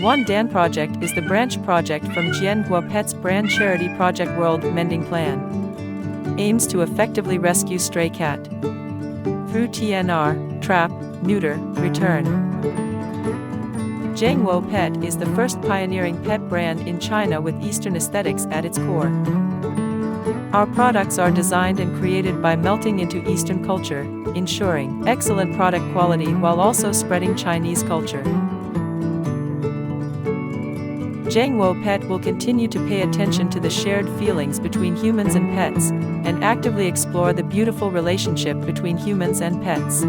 Wan Damn Project is the branch project from JIANGUOPET's brand charity project World Mending Plan. Aims to effectively rescue stray cat through TNR, trap, neuter, return. JIANGUOPET is the first pioneering pet brand in China with Eastern aesthetics at its core. Our products are designed and created by melting into Eastern culture, ensuring excellent product quality while also spreading Chinese culture. JIANGUOPET will continue to pay attention to the shared feelings between humans and pets, and actively explore the beautiful relationship between humans and pets.